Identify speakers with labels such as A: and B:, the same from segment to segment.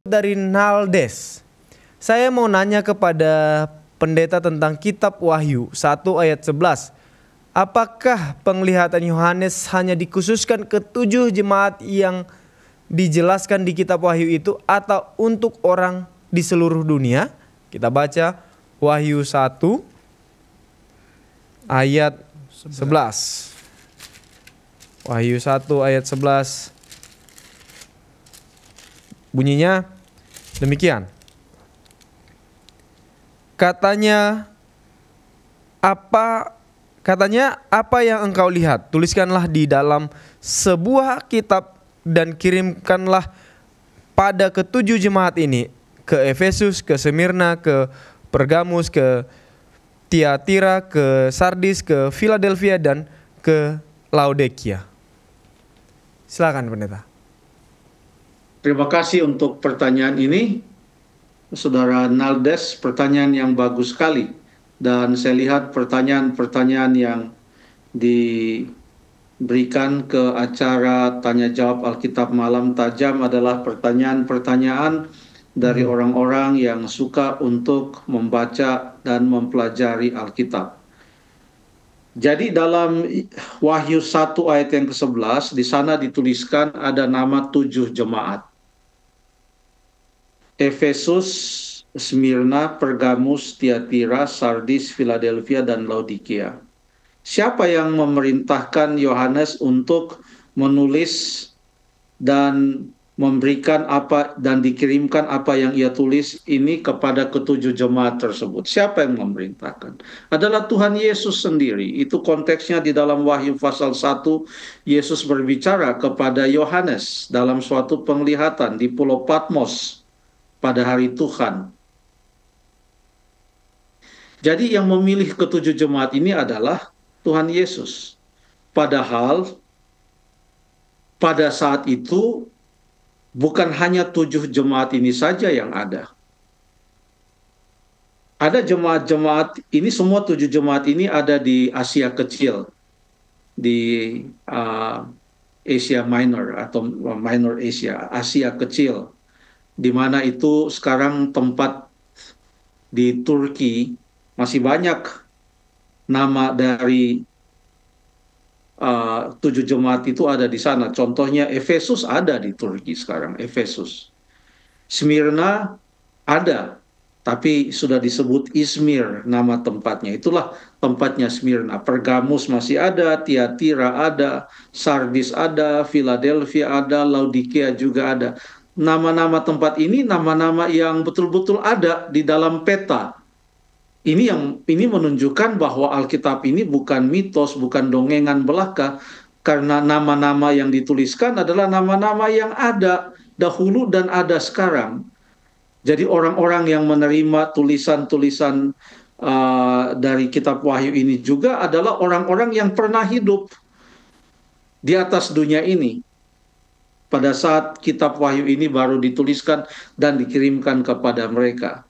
A: Dari Naldes. Saya mau nanya kepada pendeta tentang kitab Wahyu 1 ayat 11. Apakah penglihatan Yohanes hanya dikhususkan ke 7 jemaat yang dijelaskan di kitab Wahyu itu atau untuk orang di seluruh dunia? Kita baca Wahyu 1 ayat 11. Wahyu 1 ayat 11. Bunyinya demikian. Katanya apa yang engkau lihat, tuliskanlah di dalam sebuah kitab dan kirimkanlah pada ketujuh jemaat ini, ke Efesus, ke Semirna, ke Pergamus, ke Tiatira, ke Sardis, ke Philadelphia, dan ke Laodikia. Silakan pendeta.
B: Terima kasih untuk pertanyaan ini, Saudara Naldes. Pertanyaan yang bagus sekali, dan saya lihat pertanyaan-pertanyaan yang diberikan ke acara Tanya Jawab Alkitab Malam Tajam adalah pertanyaan-pertanyaan dari orang-orang yang suka untuk membaca dan mempelajari Alkitab. Jadi dalam Wahyu 1 ayat yang ke-11, di sana dituliskan ada nama 7 jemaat. Efesus, Smyrna, Pergamus, Tiatira, Sardis, Philadelphia, dan Laodikia. Siapa yang memerintahkan Yohanes untuk menulis dan memberikan apa dan dikirimkan apa yang ia tulis ini kepada ketujuh jemaat tersebut? Siapa yang memerintahkan? Adalah Tuhan Yesus sendiri. Itu konteksnya di dalam Wahyu pasal 1. Yesus berbicara kepada Yohanes dalam suatu penglihatan di Pulau Patmos pada hari Tuhan. Jadi yang memilih ketujuh jemaat ini adalah Tuhan Yesus. Padahal pada saat itu bukan hanya 7 jemaat ini saja yang ada. Ada jemaat-jemaat ini, semua 7 jemaat ini ada di Asia Kecil, di Asia Minor atau Minor Asia, Asia Kecil, di mana itu sekarang tempat di Turki masih banyak nama dari 7 jemaat itu ada di sana. Contohnya Efesus ada di Turki sekarang, Efesus. Smyrna ada, tapi sudah disebut Izmir nama tempatnya. Itulah tempatnya Smyrna. Pergamus masih ada, Tiatira ada, Sardis ada, Philadelphia ada, Laodikia juga ada. Nama-nama tempat ini nama-nama yang betul-betul ada di dalam peta. Ini menunjukkan bahwa Alkitab ini bukan mitos, bukan dongengan belaka, karena nama-nama yang dituliskan adalah nama-nama yang ada dahulu dan ada sekarang. Jadi orang-orang yang menerima tulisan-tulisan dari kitab Wahyu ini juga adalah orang-orang yang pernah hidup di atas dunia ini pada saat kitab Wahyu ini baru dituliskan dan dikirimkan kepada mereka.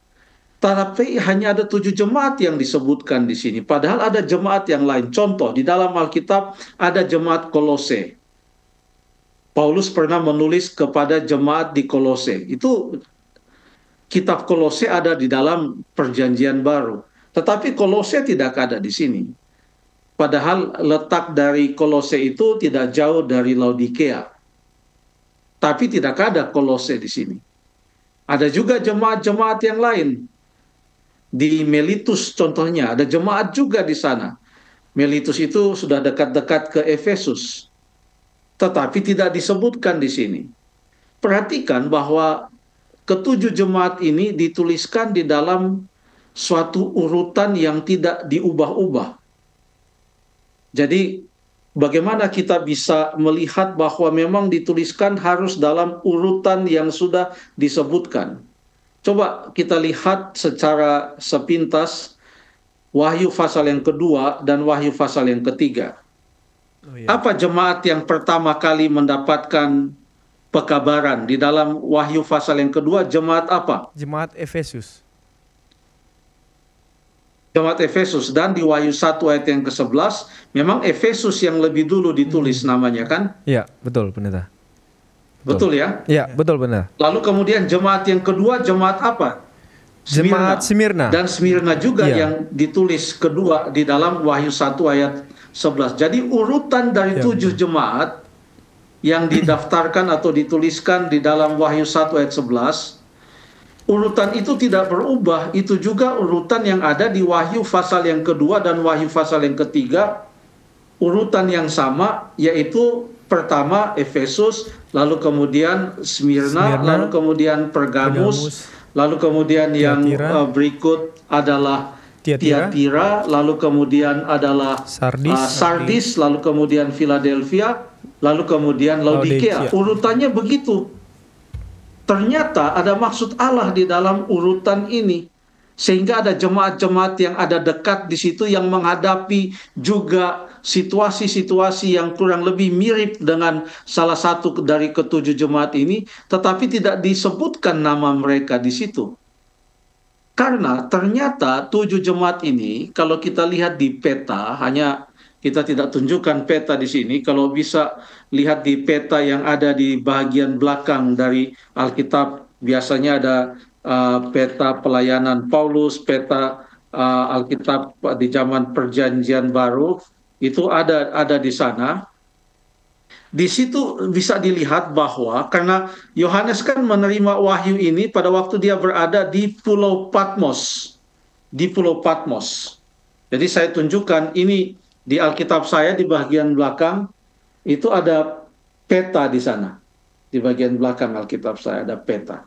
B: Tapi hanya ada 7 jemaat yang disebutkan di sini. Padahal ada jemaat yang lain. Contoh, di dalam Alkitab ada jemaat Kolose. Paulus pernah menulis kepada jemaat di Kolose. Itu kitab Kolose ada di dalam Perjanjian Baru. Tetapi Kolose tidak ada di sini. Padahal letak dari Kolose itu tidak jauh dari Laodikia. Tapi tidak ada Kolose di sini. Ada juga jemaat-jemaat yang lain. Di Miletus contohnya, ada jemaat juga di sana. Miletus itu sudah dekat-dekat ke Efesus. Tetapi tidak disebutkan di sini. Perhatikan bahwa ketujuh jemaat ini dituliskan di dalam suatu urutan yang tidak diubah-ubah. Jadi bagaimana kita bisa melihat bahwa memang dituliskan harus dalam urutan yang sudah disebutkan? Coba kita lihat secara sepintas Wahyu pasal yang kedua dan Wahyu pasal yang ketiga. Apa jemaat yang pertama kali mendapatkan pekabaran di dalam Wahyu pasal yang kedua? Jemaat apa?
A: Jemaat Efesus.
B: Jemaat Efesus. Dan di Wahyu 1 ayat yang ke-11 memang Efesus yang lebih dulu ditulis namanya kan?
A: Iya, betul pendeta.
B: Betul ya?
A: Ya, betul benar.
B: Lalu kemudian jemaat yang kedua, jemaat apa?
A: Jemaat Smyrna.
B: Dan Smyrna juga
A: Iya.
B: yang ditulis kedua di dalam Wahyu 1 ayat 11. Jadi urutan dari
A: Ya,
B: 7 jemaat yang didaftarkan atau dituliskan di dalam Wahyu 1 ayat 11, urutan itu tidak berubah. Itu juga urutan yang ada di Wahyu pasal yang kedua dan Wahyu pasal yang ketiga. Urutan yang sama, yaitu pertama Efesus, lalu kemudian Smyrna, lalu kemudian Pergamus, lalu kemudian yang berikut adalah Tiatira, lalu kemudian adalah Sardis, lalu kemudian Philadelphia, lalu kemudian Laodikia. Urutannya begitu. Ternyata ada maksud Allah di dalam urutan ini, sehingga ada jemaat-jemaat yang ada dekat di situ yang menghadapi juga situasi-situasi yang kurang lebih mirip dengan salah satu dari ketujuh jemaat ini, tetapi tidak disebutkan nama mereka di situ. Karena ternyata 7 jemaat ini, kalau kita lihat di peta, hanya kita tidak tunjukkan peta di sini, kalau bisa lihat di peta yang ada di bagian belakang dari Alkitab, biasanya ada peta pelayanan Paulus, peta Alkitab di zaman Perjanjian Baru, itu ada di sana. Di situ bisa dilihat bahwa karena Yohanes kan menerima wahyu ini pada waktu dia berada di Pulau Patmos. Di Pulau Patmos. Jadi saya tunjukkan ini di Alkitab saya di bagian belakang, itu ada peta di sana. Di bagian belakang Alkitab saya ada peta.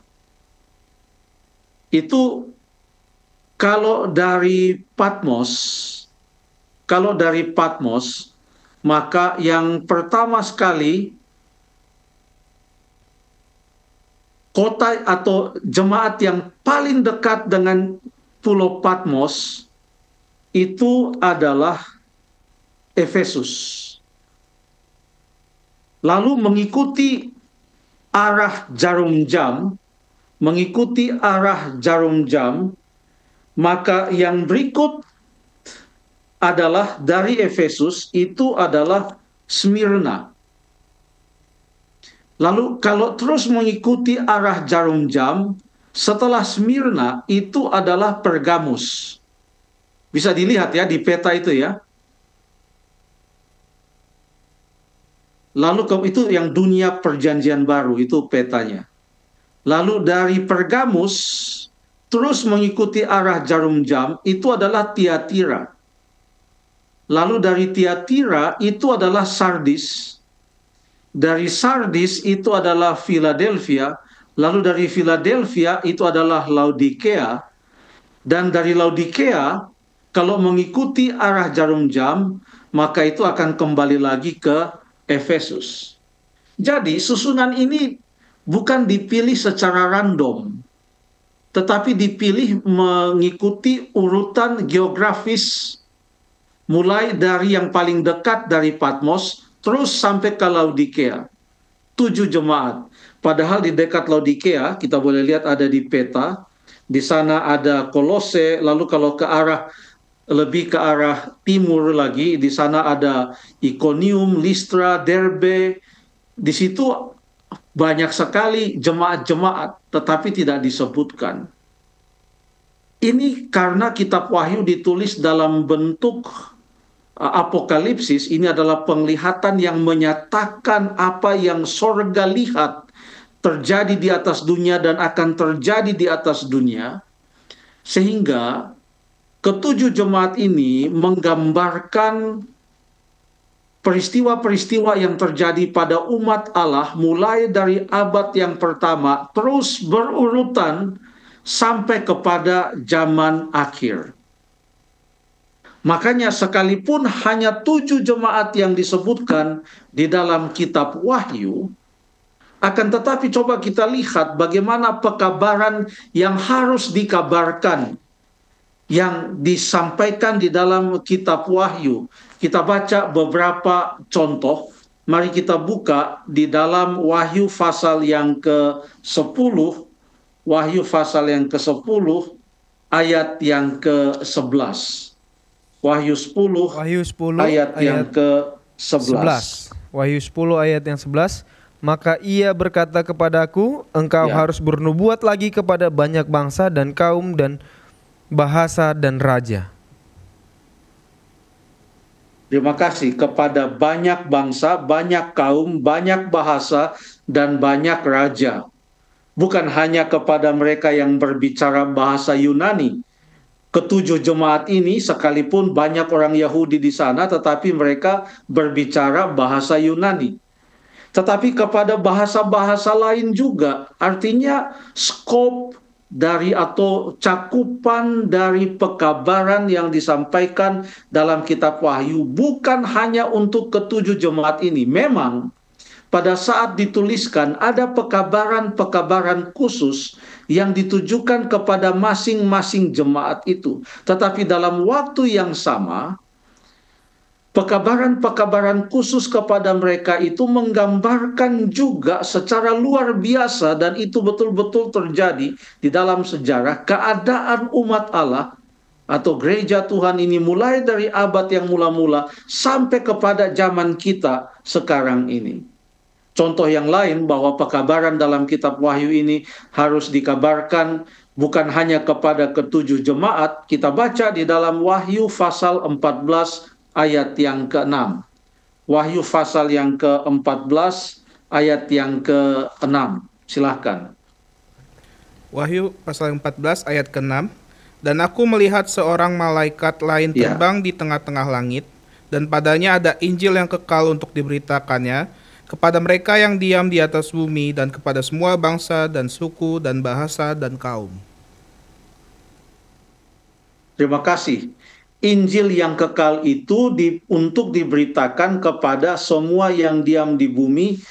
B: Itu kalau dari Patmos, maka yang pertama sekali kota atau jemaat yang paling dekat dengan Pulau Patmos itu adalah Efesus. Lalu mengikuti arah jarum jam, maka yang berikut adalah dari Efesus, itu adalah Smyrna. Lalu kalau terus mengikuti arah jarum jam, setelah Smyrna itu adalah Pergamus. Bisa dilihat ya di peta itu ya. Lalu itu yang dunia Perjanjian Baru, itu petanya. Lalu dari Pergamus terus mengikuti arah jarum jam, itu adalah Tiatira. Lalu dari Tiatira itu adalah Sardis. Dari Sardis itu adalah Philadelphia. Lalu dari Philadelphia itu adalah Laodikia. Dan dari Laodikia, kalau mengikuti arah jarum jam, maka itu akan kembali lagi ke Efesus. Jadi susunan ini bukan dipilih secara random, tetapi dipilih mengikuti urutan geografis, mulai dari yang paling dekat dari Patmos, terus sampai ke Laodikia. 7 jemaat. Padahal di dekat Laodikia, kita boleh lihat ada di peta, di sana ada Kolose, lalu kalau lebih ke arah timur lagi, di sana ada Iconium, Listra, Derbe. Di situ banyak sekali jemaat-jemaat, tetapi tidak disebutkan. Ini karena kitab Wahyu ditulis dalam bentuk apokalipsis. Ini adalah penglihatan yang menyatakan apa yang sorga lihat terjadi di atas dunia dan akan terjadi di atas dunia. Sehingga ketujuh jemaat ini menggambarkan peristiwa-peristiwa yang terjadi pada umat Allah mulai dari abad yang pertama terus berurutan sampai kepada zaman akhir. Makanya sekalipun hanya 7 jemaat yang disebutkan di dalam kitab Wahyu, akan tetapi coba kita lihat bagaimana pekabaran yang harus dikabarkan, yang disampaikan di dalam kitab Wahyu. Kita baca beberapa contoh. Mari kita buka di dalam Wahyu pasal yang ke-10, Wahyu pasal yang ke-10 ayat yang ke-11. Wahyu 10 ayat yang ke-11.
A: Wahyu 10 ayat yang 11. Maka ia berkata kepadaku, engkau
B: Ya.
A: harus bernubuat lagi kepada banyak bangsa dan kaum dan bahasa dan raja.
B: Terima kasih kepada banyak bangsa, banyak kaum, banyak bahasa, dan banyak raja. Bukan hanya kepada mereka yang berbicara bahasa Yunani. Ketujuh jemaat ini sekalipun banyak orang Yahudi di sana, tetapi mereka berbicara bahasa Yunani. Tetapi kepada bahasa-bahasa lain juga, artinya skop dari atau cakupan dari pekabaran yang disampaikan dalam kitab Wahyu bukan hanya untuk ketujuh jemaat ini. Memang pada saat dituliskan ada pekabaran-pekabaran khusus yang ditujukan kepada masing-masing jemaat itu. Tetapi dalam waktu yang sama, pekabaran-pekabaran khusus kepada mereka itu menggambarkan juga secara luar biasa, dan itu betul-betul terjadi di dalam sejarah, keadaan umat Allah atau gereja Tuhan ini mulai dari abad yang mula-mula sampai kepada zaman kita sekarang ini. Contoh yang lain bahwa pekabaran dalam kitab Wahyu ini harus dikabarkan bukan hanya kepada ketujuh jemaat. Kita baca di dalam Wahyu pasal 14 ayat yang ke-6. Wahyu pasal yang ke-14 ayat yang ke-6. Silahkan.
C: Wahyu pasal 14 ayat ke-6. Dan aku melihat seorang malaikat lain
B: Ya.
C: terbang di tengah-tengah langit, dan padanya ada Injil yang kekal untuk diberitakannya kepada mereka yang diam di atas bumi, dan kepada semua bangsa dan suku dan bahasa dan kaum.
B: Terima kasih. Injil yang kekal itu untuk diberitakan kepada semua yang diam di bumi,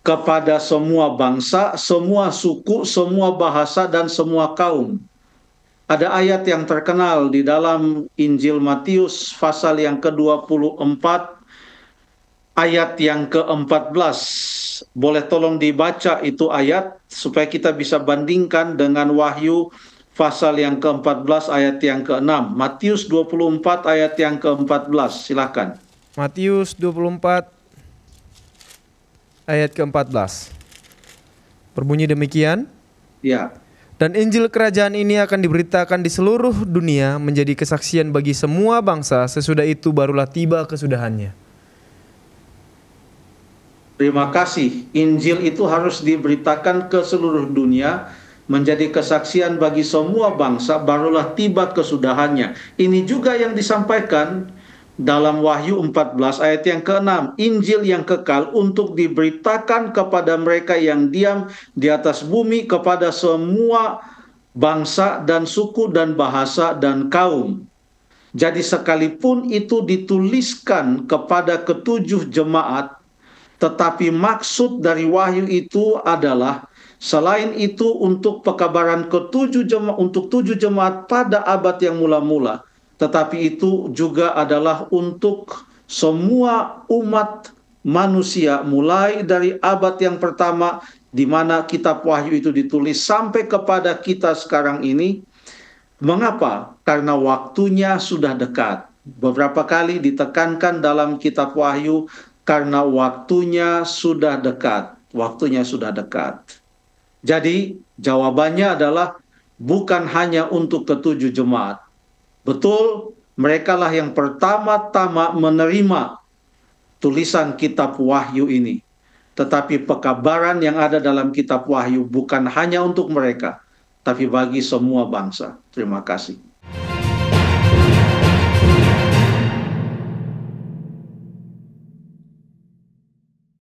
B: kepada semua bangsa, semua suku, semua bahasa, dan semua kaum. Ada ayat yang terkenal di dalam Injil Matius pasal yang ke-24 ayat yang ke-14. Boleh tolong dibaca itu ayat supaya kita bisa bandingkan dengan Wahyu pasal yang ke-14 ayat yang ke-6. Matius 24 ayat yang ke-14. Silakan.
A: Matius 24 ayat ke-14. Berbunyi demikian.
B: Ya.
A: Dan Injil kerajaan ini akan diberitakan di seluruh dunia menjadi kesaksian bagi semua bangsa, sesudah itu barulah tiba kesudahannya.
B: Terima kasih. Injil itu harus diberitakan ke seluruh dunia menjadi kesaksian bagi semua bangsa, barulah tiba kesudahannya. Ini juga yang disampaikan dalam Wahyu 14 ayat yang ke-6. Injil yang kekal untuk diberitakan kepada mereka yang diam di atas bumi, kepada semua bangsa dan suku dan bahasa dan kaum. Jadi sekalipun itu dituliskan kepada ketujuh jemaat, tetapi maksud dari Wahyu itu adalah selain itu untuk pekabaran untuk tujuh jemaat pada abad yang mula-mula, tetapi itu juga adalah untuk semua umat manusia mulai dari abad yang pertama di mana kitab Wahyu itu ditulis sampai kepada kita sekarang ini. Mengapa? Karena waktunya sudah dekat. Beberapa kali ditekankan dalam kitab Wahyu, karena waktunya sudah dekat. Waktunya sudah dekat. Jadi jawabannya adalah bukan hanya untuk ketujuh jemaat. Betul, merekalah yang pertama-tama menerima tulisan kitab Wahyu ini. Tetapi pekabaran yang ada dalam kitab Wahyu bukan hanya untuk mereka, tapi bagi semua bangsa. Terima kasih.